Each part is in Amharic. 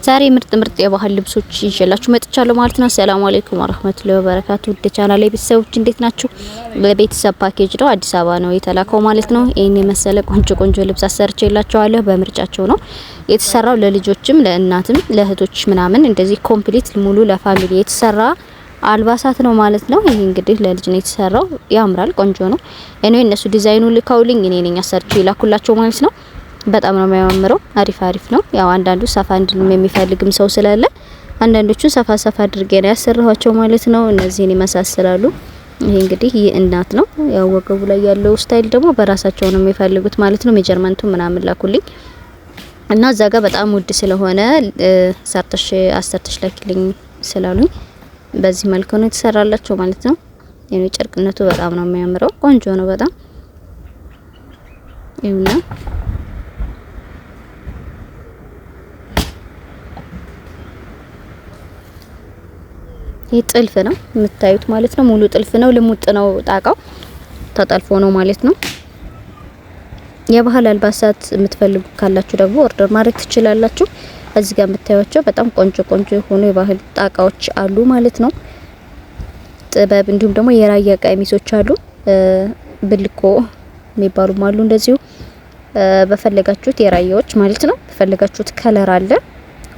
ዛሬ ምርጥ የባህል ልብሶች ይዤላችሁ መጥቻለሁ ማለት ነው። ሰላም አለይኩም ወራህመቱላሂ ወበረካቱ። ወደ ቻናሌ ቤተሰቦች እንዴት ናችሁ? ለቤተሰብ ፓኬጅ ነው፣ አዲስ አበባ ነው የተላከው ማለት ነው። ይሄን የመሰለ ቆንጆ ልብስ አሰርቼላችኋለሁ። በምርጫቸው ነው የተሰራው። ለልጆችም ለእናትም ለእህቶች ምናምን እንደዚህ ኮምፕሊት ሙሉ ለፋሚሊ የተሰራ አልባሳት ነው ማለት ነው። ይሄ እንግዲህ ለልጅ ነው የተሰራው። ያምራል፣ ቆንጆ ነው። እነሱ ዲዛይኑን ልካውልኝ እኔ ነኝ አሰርቼ ይላኩላቸው ማለት ነው። በጣም ነው የሚያምረው። አሪፍ ነው። ያው አንዳንዱ ሰፋ እንድልም የሚፈልግም ሰው ስላለ አንዳንዶቹ ሰፋ አድርጌ ነው ያሰራኋቸው ማለት ነው። እነዚህን ይመሳሰላሉ። ይሄ እንግዲህ የእናት ነው። ያው ወገቡ ላይ ያለው ስታይል ደግሞ በራሳቸው ነው የሚፈልጉት ማለት ነው። ሜጀርመንቱ ምናምን ላኩልኝ እና እዛ ጋር በጣም ውድ ስለሆነ አሰርተሽ ላኪልኝ ስላሉኝ በዚህ መልኩ ነው የተሰራላቸው ማለት ነው። የኔ ጨርቅነቱ በጣም ነው የሚያምረው። ቆንጆ ነው በጣም ይሁንና ይህ ጥልፍ ነው የምታዩት ማለት ነው። ሙሉ ጥልፍ ነው። ልሙጥ ነው ጣቃው ተጠልፎ ነው ማለት ነው። የባህል አልባሳት የምትፈልጉ ካላችሁ ደግሞ ኦርደር ማድረግ ትችላላችሁ። እዚህ ጋር የምታዩቸው በጣም ቆንጆ የሆኑ የባህል ጣቃዎች አሉ ማለት ነው። ጥበብ እንዲሁም ደግሞ የራያ ቀሚሶች አሉ። ብልኮ የሚባሉም አሉ እንደዚሁ በፈለጋችሁት የራያዎች ማለት ነው። በፈለጋችሁት ከለር አለ።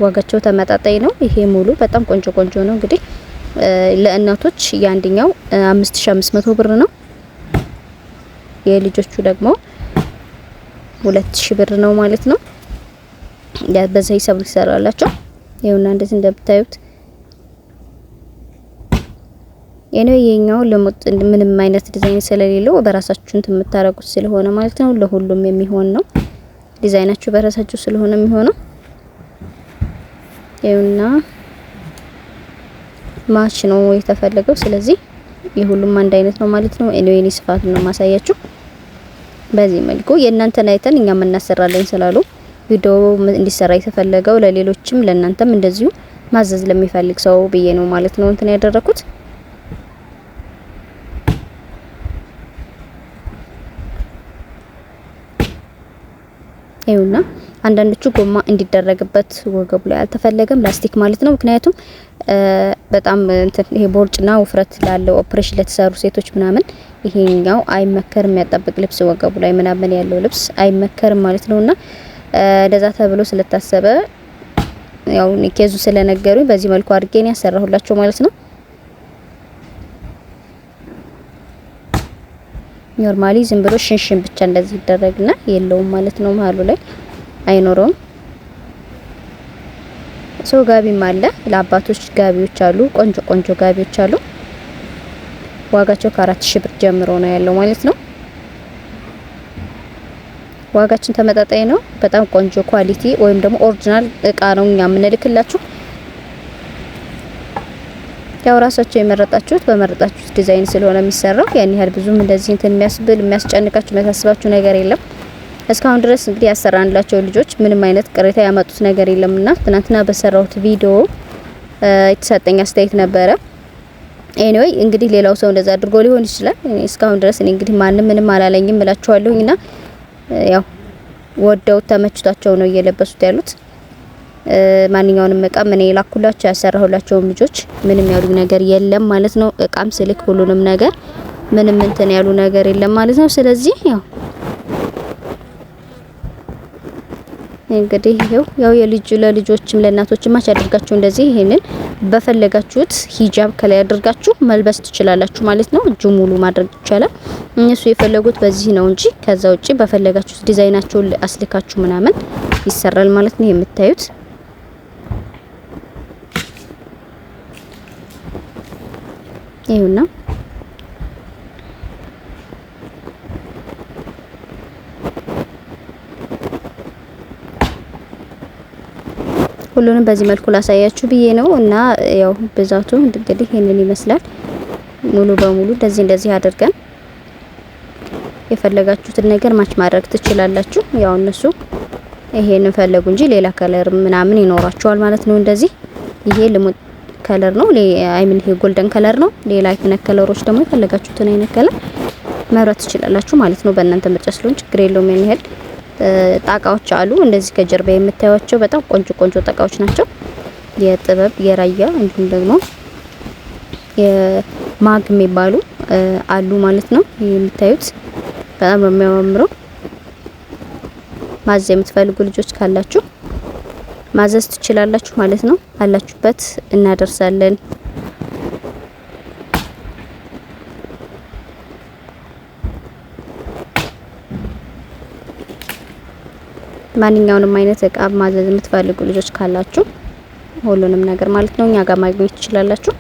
ዋጋቸው ተመጣጣኝ ነው። ይሄ ሙሉ በጣም ቆንጆ ነው እንግዲህ ለእናቶች ያንደኛው 5500 ብር ነው። የልጆቹ ደግሞ 2000 ብር ነው ማለት ነው። በዛ ሂሳብ ይሰራላችሁ። ይኸውና እንደዚህ እንደምታዩት የኛው ምንም አይነት ዲዛይን ስለሌለው በራሳችሁ የምታረጉት ስለሆነ ማለት ነው። ለሁሉም የሚሆን ነው። ዲዛይናችሁ በራሳችሁ ስለሆነ የሚሆነው ይኸውና ማች ነው የተፈለገው። ስለዚህ የሁሉም አንድ አይነት ነው ማለት ነው። እኔ ስፋት ነው ማሳያችሁ። በዚህ መልኩ የእናንተን አይተን እኛ እናሰራለን ስላሉ ቪዲዮ እንዲሰራ የተፈለገው ለሌሎችም ለእናንተም እንደዚሁ ማዘዝ ለሚፈልግ ሰው ብዬ ነው ማለት ነው እንትን ያደረኩት። ይኸውና አንዳንዶቹ ጎማ እንዲደረግበት ወገቡ ላይ አልተፈለገም፣ ላስቲክ ማለት ነው። ምክንያቱም በጣም እንትን ይሄ ቦርጭና ውፍረት ላለው ኦፕሬሽን ለተሰሩ ሴቶች ምናምን ይሄኛው አይመከርም። የሚያጣብቅ ልብስ ወገቡ ላይ ምናምን ያለው ልብስ አይመከርም ማለት ነውና እንደዛ ተብሎ ስለታሰበ ያው ኬዙ ስለነገሩኝ በዚህ መልኩ አድርጌ ነው ያሰራሁላችሁ ማለት ነው። ኖርማሊ ዝም ብሎ ሽንሽን ብቻ እንደዚህ ይደረግና የለውም ማለት ነው። መሀሉ ላይ አይኖረውም። ሰው ጋቢም አለ። ለአባቶች ጋቢዎች አሉ። ቆንጆ ጋቢዎች አሉ። ዋጋቸው ከ4000 ብር ጀምሮ ነው ያለው ማለት ነው። ዋጋችን ተመጣጣኝ ነው። በጣም ቆንጆ ኳሊቲ ወይም ደግሞ ኦሪጂናል እቃ ነው እኛ የምንልክላችሁ። ያው ራሳችሁ የመረጣችሁት በመረጣችሁት ዲዛይን ስለሆነ የሚሰራው ያን ያህል ብዙም እንደዚህ እንትን የሚያስጨንቃችሁ የሚያሳስባችሁ ነገር የለም። እስካሁን ድረስ እንግዲህ ያሰራንላቸው ልጆች ምንም አይነት ቅሬታ ያመጡት ነገር የለምና ትናንትና በሰራሁት ቪዲዮ የተሰጠኝ አስተያየት ነበረ። ኤኒዌይ እንግዲህ ሌላው ሰው እንደዛ አድርጎ ሊሆን ይችላል። እስካሁን ድረስ እኔ እንግዲህ ማንም ምንም አላለኝም እላችኋለሁና ያው ወደው ተመችቷቸው ነው እየለበሱት ያሉት። ማንኛውንም እቃ ምን ይላኩላችሁ ያሰራሁላቸው ልጆች ምንም ያሉ ነገር የለም ማለት ነው። እቃም ስልክ ሁሉንም ነገር ምንም እንትን ያሉ ነገር የለም ማለት ነው። ስለዚህ እንግዲህ ያው ለልጆችም ለእናቶችም ማች አድርጋችሁ እንደዚህ ይሄንን በፈለጋችሁት ሂጃብ ከላይ አድርጋችሁ መልበስ ትችላላችሁ ማለት ነው። እጁ ሙሉ ማድረግ ይቻላል። እነሱ የፈለጉት በዚህ ነው እንጂ ከዛ ውጪ በፈለጋችሁት ዲዛይናቸውን አስልካችሁ ምናምን ይሰራል ማለት ነው። የምታዩት ይሁንና ሁሉንም በዚህ መልኩ ላሳያችሁ ብዬ ነው እና ያው ብዛቱ እንግዲህ ይሄንን ይመስላል። ሙሉ በሙሉ እንደዚህ አድርገን የፈለጋችሁትን ነገር ማች ማድረግ ትችላላችሁ። ያው እነሱ ይሄንን ፈለጉ እንጂ ሌላ ከለር ምናምን ይኖራቸዋል ማለት ነው። እንደዚህ ይሄ ልሙጥ ከለር ነው። ይሄ ጎልደን ከለር ነው። ሌላ አይነት ከለሮች ደግሞ የፈለጋችሁትን አይነት ከለር መብራት ትችላላችሁ ማለት ነው። በእናንተ ምርጫ ስለሆነ ችግር የለውም። ያን ያህል ጣቃዎች አሉ። እንደዚህ ከጀርባ የምታዩቸው በጣም ቆንጆ ጣቃዎች ናቸው። የጥበብ የራያ እንዲሁም ደግሞ የማግ የሚባሉ አሉ ማለት ነው። የምታዩት በጣም ነው የሚያምረው። ማዘዝ የምትፈልጉ ልጆች ካላችሁ ማዘዝ ትችላላችሁ ማለት ነው። አላችሁበት እናደርሳለን። ማንኛውንም አይነት እቃ ማዘዝ የምትፈልጉ ልጆች ካላችሁ ሁሉንም ነገር ማለት ነው እኛ ጋር ማግኘት ትችላላችሁ።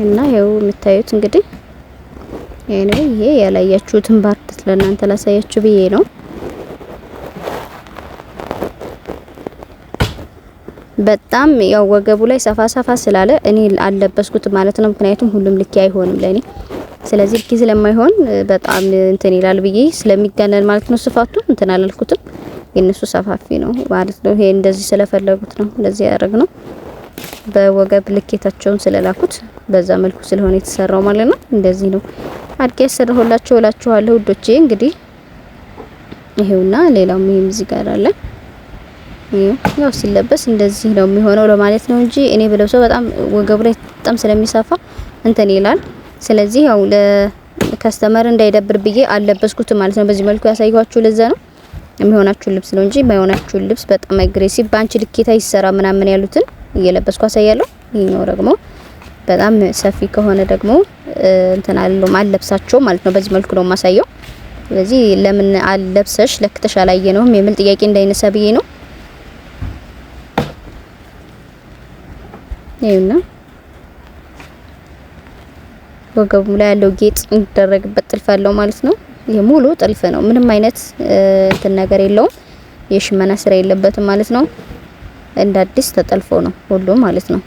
እና ይሄው የምታዩት እንግዲህ ይሄ ያላያችሁትን ባርት ለእናንተ ላሳያችሁ ብዬ ነው። በጣም ያው ወገቡ ላይ ሰፋ ስላለ እኔ አልለበስኩት ማለት ነው። ምክንያቱም ሁሉም ልክ አይሆንም ለኔ። ስለዚህ ልክ ስለማይሆን በጣም እንትን ይላል ብዬ ስለሚጋነን ማለት ነው። ስፋቱ እንትን አላልኩትም። የነሱ ሰፋፊ ነው ማለት ነው። ይሄ እንደዚህ ስለፈለጉት ነው እንደዚህ ያደረግነው። በወገብ ልኬታቸውን ስለላኩት በዛ መልኩ ስለሆነ የተሰራው ማለት ነው። እንደዚህ ነው አድርጌ ያሰራሁላችሁ እላችኋለሁ ውዶቼ። እንግዲህ ይሄውና ሌላው ምን እዚህ ጋር አለ። ያው ሲለበስ እንደዚህ ነው የሚሆነው ለማለት ነው እንጂ እኔ በለብሰው በጣም ወገቡ ላይ በጣም ስለሚሰፋ እንትን ይላል። ስለዚህ ያው ለከስተመር እንዳይደብር ብዬ አልለበስኩት ማለት ነው። በዚህ መልኩ ያሳየኋችሁ ለዛ ነው። የሚሆናችሁ ልብስ ነው እንጂ የማይሆናችሁ ልብስ በጣም አግሬሲቭ ባንቺ ልኬታ ይሰራ ምናምን ያሉትን እየለበስኩ አሳያለሁ። ይሄኛው ደግሞ በጣም ሰፊ ከሆነ ደግሞ እንትን አለው አልለብሳቸው ማለት ነው። በዚህ መልኩ ነው ማሳየው። ስለዚህ ለምን አልለብሰሽ ለክተሽ አላየነውም የሚል ጥያቄ እንዳይነሳ ብዬ ነው። ይሄና ወገቡ ላይ ያለው ጌጥ እንደረግበት ጥልፍ አለው ማለት ነው። ይሄ ሙሉ ጥልፍ ነው። ምንም አይነት እንትን ነገር የለውም። የሽመና ስራ የለበትም ማለት ነው። እንደ አዲስ ተጠልፎ ነው ሁሉም ማለት ነው።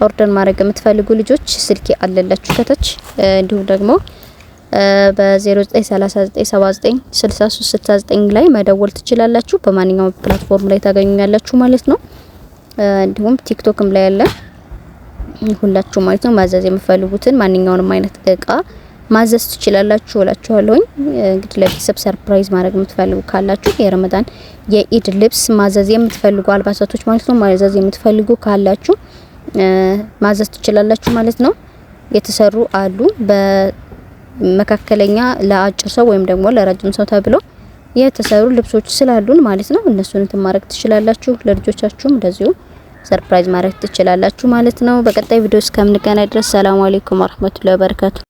ኦርደር ማድረግ የምትፈልጉ ልጆች ስልኬ አለላችሁ ከታች እንዲሁም ደግሞ በ0939796369 ላይ መደወል ትችላላችሁ። በማንኛውም ፕላትፎርም ላይ ታገኙኛላችሁ ማለት ነው። እንዲሁም ቲክቶክም ላይ አለ ሁላችሁ ማለት ነው። ማዘዝ የምትፈልጉትን ማንኛውንም አይነት እቃ ማዘዝ ትችላላችሁ እላችኋለሁ። እንግዲህ ለቤተሰብ ሰርፕራይዝ ማድረግ የምትፈልጉ ካላችሁ የረመዳን የኢድ ልብስ ማዘዝ የምትፈልጉ አልባሳቶች ማለት ነው ማዘዝ የምትፈልጉ ካላችሁ ማዘዝ ትችላላችሁ ማለት ነው። የተሰሩ አሉ በመካከለኛ ለአጭር ሰው ወይም ደግሞ ለረጅም ሰው ተብሎ የተሰሩ ልብሶች ስላሉን ማለት ነው። እነሱን እንትን ማድረግ ትችላላችሁ። ለልጆቻችሁም እንደዚሁ ሰርፕራይዝ ማድረግ ትችላላችሁ ማለት ነው። በቀጣይ ቪዲዮ እስከምንገናኝ ድረስ ሰላም አለይኩም ወራህመቱላሂ ወበረካቱ።